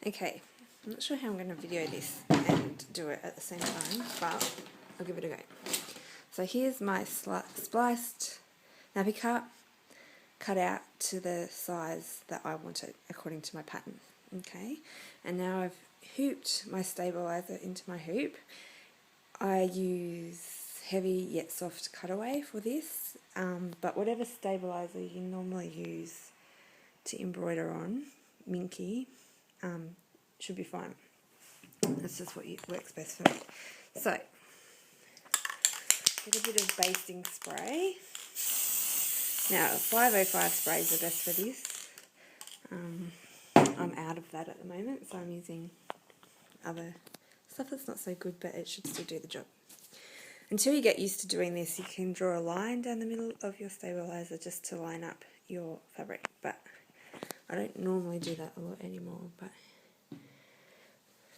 Okay, I'm not sure how I'm going to video this and do it at the same time, but I'll give it a go. So here's my spliced nappy cut out to the size that I want it according to my pattern. Okay, and now I've hooped my stabilizer into my hoop. I use heavy yet soft cutaway for this, but whatever stabilizer you normally use to embroider on, minky, should be fine. That's just what works best for me. So, get a bit of basting spray. Now, 505 sprays are best for this. I'm out of that at the moment, so I'm using other stuff that's not so good, but it should still do the job. Until you get used to doing this, you can draw a line down the middle of your stabilizer just to line up your fabric, but I don't normally do that a lot anymore, but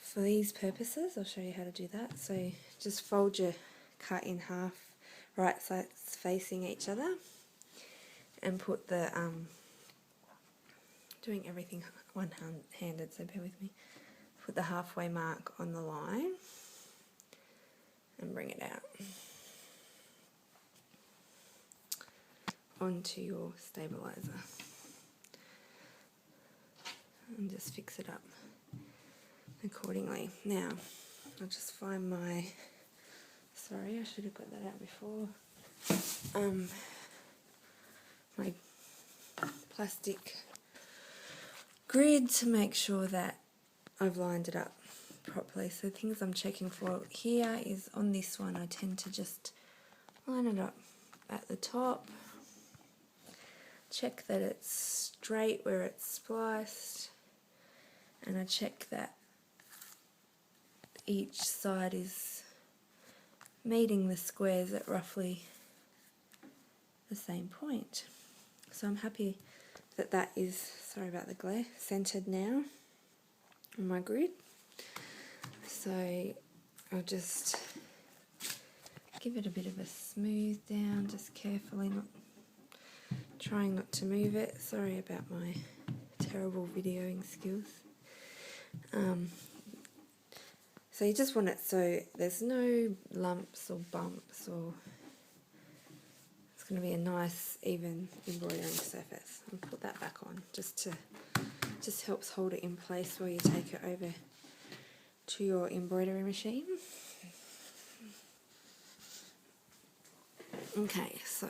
for these purposes I'll show you how to do that. So just fold your cut in half, right sides facing each other, and put the doing everything one-handed, so bear with me. Put the halfway mark on the line and bring it out onto your stabilizer and just fix it up accordingly. Now I'll just find my, sorry, I should have got that out before, my plastic grid to make sure that I've lined it up properly. So things I'm checking for here is on this one I tend to just line it up at the top, check that it's straight where it's spliced, and I check that each side is meeting the squares at roughly the same point. So I'm happy that that is, sorry about the glare, centered now on my grid. So I'll just give it a bit of a smooth down, just carefully, trying not to move it. Sorry about my terrible videoing skills. So you just want it so there's no lumps or bumps, or it's going to be a nice even embroidering surface. I'll put that back on just helps hold it in place while you take it over to your embroidery machine. Okay, so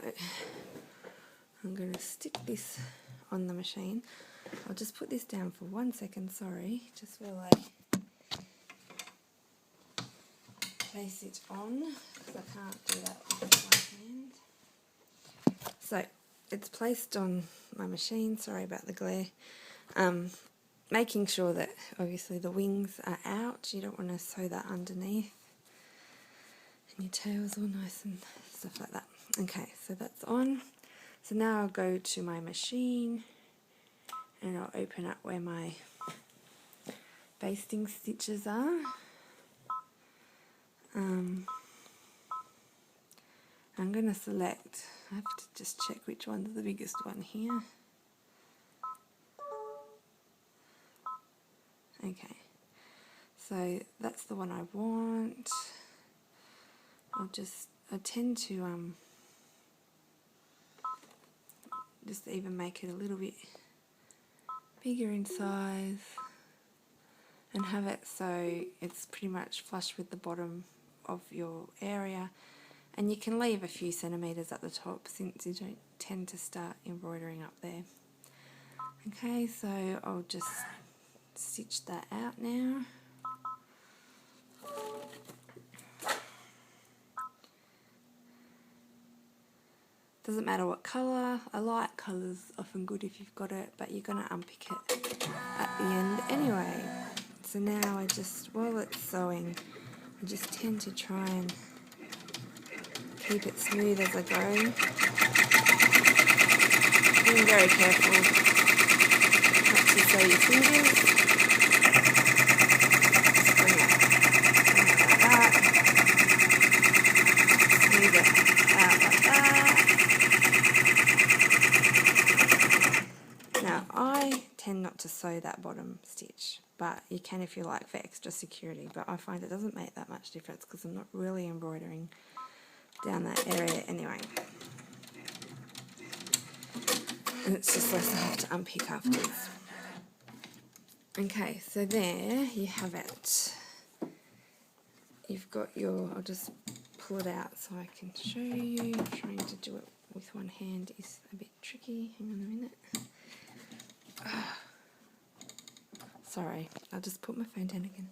I'm going to stick this on the machine. I'll just put this down for 1 second, sorry, just while I place it on, because I can't do that with one hand. So it's placed on my machine, sorry about the glare. Making sure that obviously the wings are out, you don't want to sew that underneath, and your tail's all nice and stuff like that. Okay, so that's on. So now I'll go to my machine and I'll open up where my basting stitches are. I'm going to select, I have to just check which one's the biggest one here. Okay, so that's the one I want. I tend to just even make it a little bit bigger in size and have it so it's pretty much flush with the bottom of your area, and you can leave a few centimetres at the top since you don't tend to start embroidering up there. Okay, so I'll just stitch that out now. Doesn't matter what colour, a light colour's often good if you've got it, but you're going to unpick it at the end anyway. So now I just, while it's sewing, I just tend to try and keep it smooth as I go. Being very careful not to sew your fingers. Just bring it like that. Smooth it out like that. Now I tend not to sew that bottom stitch but you can if you like for extra security, but I find it doesn't make that much difference because I'm not really embroidering down that area anyway. And it's just less I have to unpick afterwards. Okay, so there you have it. You've got your, I'll just pull it out so I can show you. Trying to do it with one hand is a bit tricky. Hang on a minute. Sorry, I'll just put my phone down again.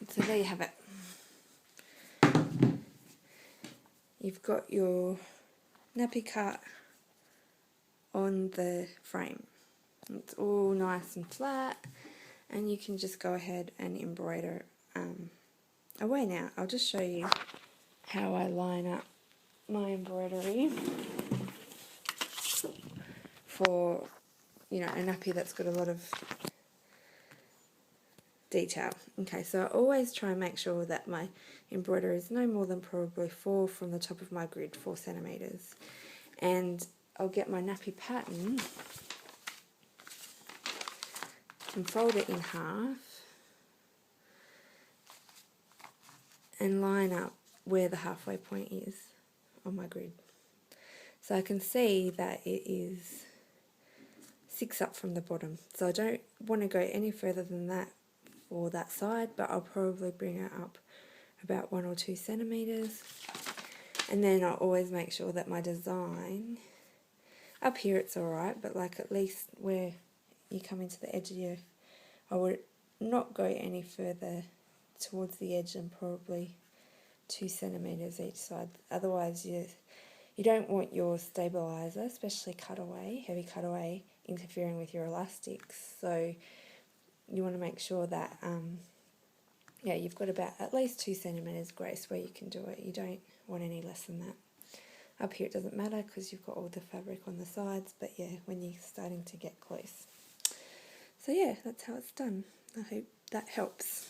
So there you have it. You've got your nappy cut on the frame. It's all nice and flat, and you can just go ahead and embroider away now. I'll just show you how I line up my embroidery for, you know, a nappy that's got a lot of detail. Okay, so I always try and make sure that my embroidery is no more than probably 4 from the top of my grid, 4 centimetres. And I'll get my nappy pattern and fold it in half and line up where the halfway point is on my grid. So I can see that it is 6 up from the bottom. So I don't want to go any further than that for that side, but I'll probably bring it up about 1 or 2 centimetres. And then I'll always make sure that my design, up here it's alright, but like at least where you come into the edge of your, I would not go any further towards the edge than probably 2 centimetres each side. Otherwise you don't want your stabiliser, especially cutaway, heavy cutaway, interfering with your elastics. So you want to make sure that yeah, you've got about at least 2 centimetres grace where you can do it. You don't want any less than that. Up here it doesn't matter because you've got all the fabric on the sides, but yeah, when you're starting to get close. So yeah, that's how it's done. I hope that helps.